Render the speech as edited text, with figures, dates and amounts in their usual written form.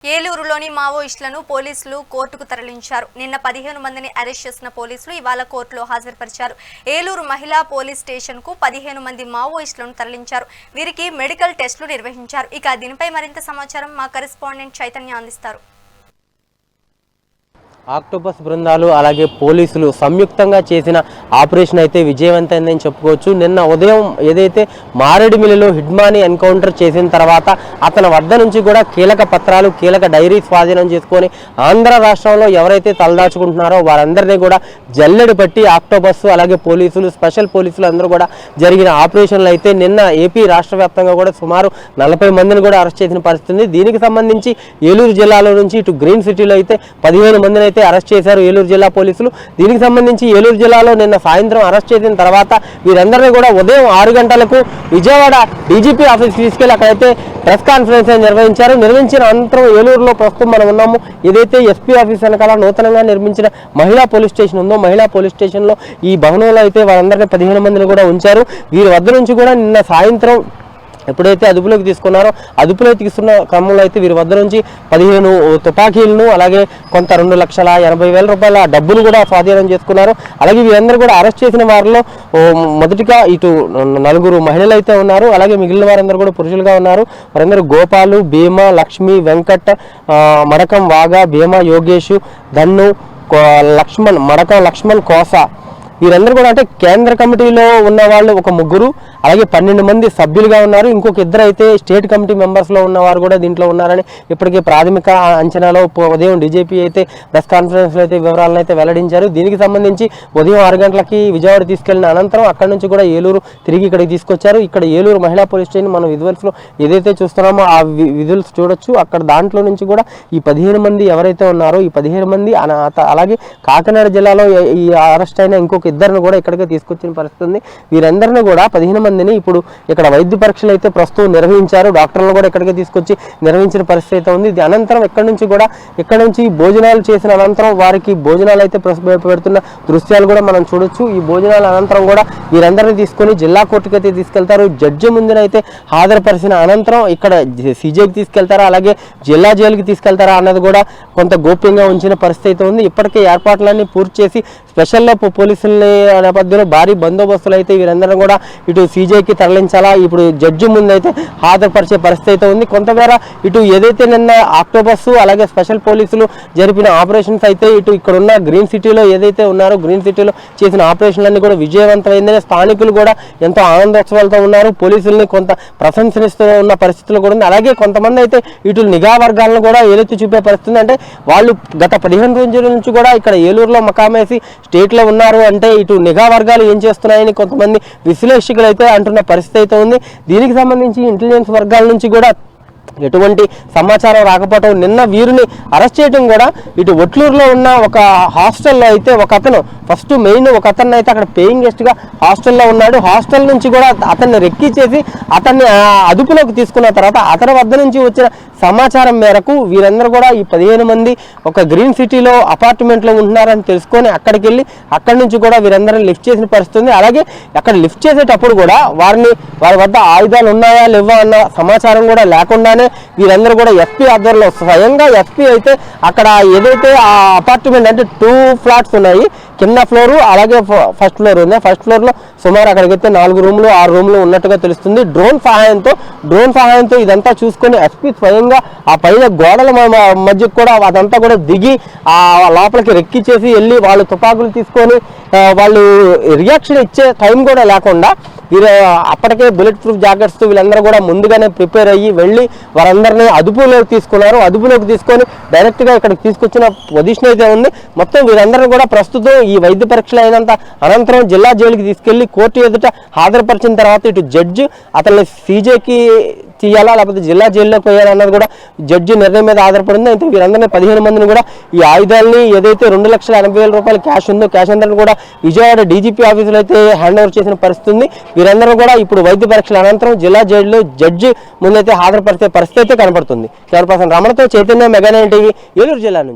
ఏలూరులోని మావోయిస్టులను పోలీసులు కోర్టుకు తరలించారు. నిన్న 15 మందిని అరెస్ట్ చేసిన పోలీసులు ఇవాళ కోర్టులో హాజరుపరిచారు. ఏలూరు మహిళా పోలీస్ స్టేషన్కు 15 మంది మావోయిస్టులను తరలించారు. వీరికి మెడికల్ టెస్టులు నిర్వహించారు. ఇక దీనిపై మరింత సమాచారం మా కరెస్పాండెంట్ చైతన్య అందిస్తారు. ఆక్టోపస్ బృందాలు అలాగే పోలీసులు సంయుక్తంగా చేసిన ఆపరేషన్ అయితే విజయవంతమైందని చెప్పుకోవచ్చు. నిన్న ఉదయం ఏదైతే మారేడుమిల్లిలో హిడ్మాని ఎన్కౌంటర్ చేసిన తర్వాత అతని వద్ద నుంచి కూడా కీలక పత్రాలు, కీలక డైరీ స్వాధీనం చేసుకొని ఆంధ్ర రాష్ట్రంలో ఎవరైతే తలదాచుకుంటున్నారో వారందరినీ కూడా జల్లెడ పట్టి ఆక్టోపస్ అలాగే పోలీసులు, స్పెషల్ పోలీసులు అందరూ కూడా జరిగిన ఆపరేషన్లు అయితే నిన్న ఏపీ రాష్ట్ర వ్యాప్తంగా కూడా సుమారు 40 మందిని కూడా అరెస్ట్ చేసిన పరిస్థితి. దీనికి సంబంధించి ఏలూరు జిల్లాలో నుంచి ఇటు గ్రీన్ సిటీలో అయితే 15 మందిని అయితే అరెస్ట్ చేశారు ఏలూరు జిల్లా పోలీసులు. దీనికి సంబంధించి ఏలూరు జిల్లాలో నిన్న సాయంత్రం అరెస్ట్ చేసిన తర్వాత వీరందరినీ కూడా ఉదయం 6 గంటలకు విజయవాడ డీజీపీ ఆఫీస్ తీసుకెళ్లి అక్కడైతే ప్రెస్ కాన్ఫరెన్స్ నిర్వహించిన అనంతరం ఏలూరులో ప్రస్తుతం మనం ఉన్నాము. ఏదైతే ఎస్పీ ఆఫీస్ వెనకాల నూతనంగా నిర్మించిన మహిళా పోలీస్ స్టేషన్ ఉందో మహిళా పోలీస్ స్టేషన్లో ఈ భవనంలో అయితే వారందరినీ 15 మందిని కూడా ఉంచారు. వీరి వద్ద నుంచి కూడా నిన్న సాయంత్రం ఎప్పుడైతే అదుపులోకి తీసుకున్నారో అదుపులోకి తీసుకున్న క్రమంలో అయితే వీరి వద్ద నుంచి 15 తుపాకీలను అలాగే కొంత 2,80,000 రూపాయల డబ్బులు కూడా స్వాధీనం చేసుకున్నారు. అలాగే వీరందరూ కూడా అరెస్ట్ చేసిన వారిలో మొదటిగా ఇటు 4 మహిళలు అయితే ఉన్నారు. అలాగే మిగిలిన వారందరూ కూడా పురుషులుగా ఉన్నారు. వారందరూ గోపాలు, భీమా, లక్ష్మి, వెంకట్, మడకం వాగా, భీమా, యోగేష్, ధన్ను, లక్ష్మణ్, మడకం లక్ష్మణ్, కోసా వీరందరూ కూడా అంటే కేంద్ర కమిటీలో ఉన్న వాళ్ళు ఒక 3, అలాగే 12 మంది సభ్యులుగా ఉన్నారు. ఇంకొక 2 అయితే స్టేట్ కమిటీ మెంబర్స్లో ఉన్నవారు కూడా దీంట్లో ఉన్నారని ఇప్పటికే ప్రాథమిక అంచనాలో ఉదయం డీజీపీ అయితే ప్రెస్ కాన్ఫరెన్స్లో అయితే వివరాలను అయితే వెల్లడించారు. దీనికి సంబంధించి ఉదయం 6 గంటలకి విజయవాడ తీసుకెళ్లిన అనంతరం అక్కడి నుంచి కూడా ఏలూరు తిరిగి ఇక్కడికి తీసుకొచ్చారు. ఇక్కడ ఏలూరు మహిళా పోలీస్ స్టేషన్ మనం విజువల్స్లో ఏదైతే చూస్తున్నామో ఆ విజువల్స్ చూడొచ్చు. అక్కడ దాంట్లో నుంచి కూడా ఈ 15 మంది ఎవరైతే ఉన్నారో ఈ 15 మంది అలాగే కాకినాడ జిల్లాలో ఈ అరెస్ట్ అయిన ఇంకొక 2 కూడా ఇక్కడికే తీసుకొచ్చిన పరిస్థితి ఉంది. వీరందరినీ కూడా 15 మందిని ఇప్పుడు ఇక్కడ వైద్య పరీక్షలు అయితే ప్రస్తుతం నిర్వహించారు. డాక్టర్లు కూడా ఇక్కడికి తీసుకొచ్చి నిర్వహించిన పరిస్థితి అయితే ఉంది. అనంతరం ఇక్కడ నుంచి భోజనాలు చేసిన అనంతరం వారికి భోజనాలు అయితే పెడుతున్న దృశ్యాలు కూడా మనం చూడొచ్చు. ఈ భోజనాల అనంతరం కూడా వీరందరినీ తీసుకొని జిల్లా కోర్టుకి అయితే తీసుకెళ్తారు. జడ్జి ముందునైతే హాజరుపరిచిన అనంతరం ఇక్కడ సీజేకి తీసుకెళ్తారా అలాగే జిల్లా జైలుకి తీసుకెళ్తారా అన్నది కూడా కొంత గోప్యంగా ఉంచిన పరిస్థితి అయితే ఉంది. ఇప్పటికే ఏర్పాట్లన్నీ పూర్తి చేసి స్పెషల్ పోలీసుల నేపథ్యంలో భారీ బందోబస్తులు అయితే వీరందరూ కూడా ఇటు సీజేకి తరలించాలా ఇప్పుడు జడ్జి ముందు అయితే హాజరుపరిచే పరిస్థితి అయితే ఉంది. కొంతమేర ఇటు ఏదైతే నిన్న ఆక్టోపస్ అలాగే స్పెషల్ పోలీసులు జరిపిన ఆపరేషన్స్ అయితే ఇటు ఇక్కడ ఉన్న గ్రీన్ సిటీలో ఏదైతే ఉన్నారో గ్రీన్ సిటీలో చేసిన ఆపరేషన్లన్నీ కూడా విజయవంతమైందని స్థానికులు కూడా ఎంతో ఆనందోత్సవాలతో ఉన్నారు. పోలీసుల్ని కొంత ప్రశంసనిస్తూ ఉన్న పరిస్థితులు కూడా ఉంది. అలాగే కొంతమంది అయితే ఇటు నిఘా వర్గాలను కూడా ఏదైతే చూపే పరిస్థితి అంటే వాళ్ళు గత 15 రోజుల నుంచి కూడా ఇక్కడ ఏలూరులో మకామేసి స్టేట్లో ఉన్నారు అంటే ఇటు నిఘా వర్గాలు ఏం చేస్తున్నాయని కొంతమంది విశ్లేషకులు అయితే అంటున్న పరిస్థితి అయితే ఉంది. దీనికి సంబంధించి ఇంటెలిజెన్స్ వర్గాల నుంచి కూడా ఎటువంటి సమాచారం రాకపోవటం నిన్న వీరిని అరెస్ట్ చేయడం కూడా ఇటు ఒట్లూరులో ఉన్న ఒక హాస్టల్లో అయితే ఒక అతను ఫస్ట్ మెయిన్ ఒక అతన్ని అయితే అక్కడ పేయింగ్ గెస్ట్గా హాస్టల్లో ఉన్నాడు. హాస్టల్ నుంచి కూడా అతన్ని రెక్కించేసి అతన్ని అదుపులోకి తీసుకున్న తర్వాత అతని వద్ద నుంచి వచ్చిన సమాచారం మేరకు వీరందరూ కూడా ఈ 15 మంది ఒక గ్రీన్ సిటీలో అపార్ట్మెంట్లో ఉంటున్నారని తెలుసుకొని అక్కడికి వెళ్ళి అక్కడి నుంచి కూడా వీరందరిని లిఫ్ట్ చేసిన పరిస్థితి. అలాగే అక్కడ లిఫ్ట్ చేసేటప్పుడు కూడా వారి వద్ద ఆయుధాలు ఉన్నాయా లేవా అన్న సమాచారం కూడా లేకుండానే వీరందరూ కూడా ఎస్పీ ఆధ్వర్యంలో స్వయంగా ఎస్పీ అయితే అక్కడ ఏదైతే ఆ అపార్ట్మెంట్ అంటే 2 ఫ్లాట్స్ ఉన్నాయి, కింద ఫ్లోరు అలాగే ఫస్ట్ ఫ్లోర్ ఉంది. ఫస్ట్ ఫ్లోర్లో సుమారు అక్కడికైతే 4 రూమ్లు 6 రూమ్లు ఉన్నట్టుగా తెలుస్తుంది. డ్రోన్ సహాయంతో ఇదంతా చూసుకొని ఎస్పీ స్వయంగా ఆ పైన గోడల మధ్యకు కూడా అదంతా కూడా దిగి ఆ లోపలికి రెక్కిచ్చేసి వెళ్ళి వాళ్ళు తుపాకులు తీసుకొని వాళ్ళు రియాక్షన్ ఇచ్చే టైం కూడా లేకుండా వీరు అప్పటికే బుల్లెట్ ప్రూఫ్ జాకెట్స్తో వీళ్ళందరూ కూడా ముందుగానే ప్రిపేర్ అయ్యి వెళ్ళి వారందరినీ అదుపులోకి తీసుకున్నారు. అదుపులోకి తీసుకొని డైరెక్ట్గా ఇక్కడికి తీసుకొచ్చిన పొజిషన్ అయితే ఉంది. మొత్తం వీరందరూ కూడా ప్రస్తుతం ఈ వైద్య పరీక్షలు అయినంత అనంతరం జిల్లా జైలుకి తీసుకెళ్లి కోర్టు ఎదుట హాజరుపరిచిన తర్వాత ఇటు జడ్జి అతన్ని సీజేకి తీయాలా లేకపోతే జిల్లా జైల్లోకి పోయాలా అన్నది కూడా జడ్జి నిర్ణయం మీద ఆధారపడింది. అయితే వీరందరినీ 15 మందిని కూడా ఈ ఆయుధాలని ఏదైతే 2,80,000 రూపాయల క్యాష్ ఉందో క్యాష్ అందరిని కూడా విజయవాడ డీజీపీ ఆఫీసులో అయితే హ్యాండ్ ఓవర్ చేసిన పరిస్థితి ఉంది. వీరందరూ కూడా ఇప్పుడు వైద్య పరీక్షల అనంతరం జిల్లా జైల్లో జడ్జి ముందైతే హాజరుపరిచే పరిస్థితి అయితే కనపడుతుంది. కెమెరా పర్సన్ రమణతో చైతన్య, మెగా 9 టీవీ, ఏలూరు జిల్లా నుంచి.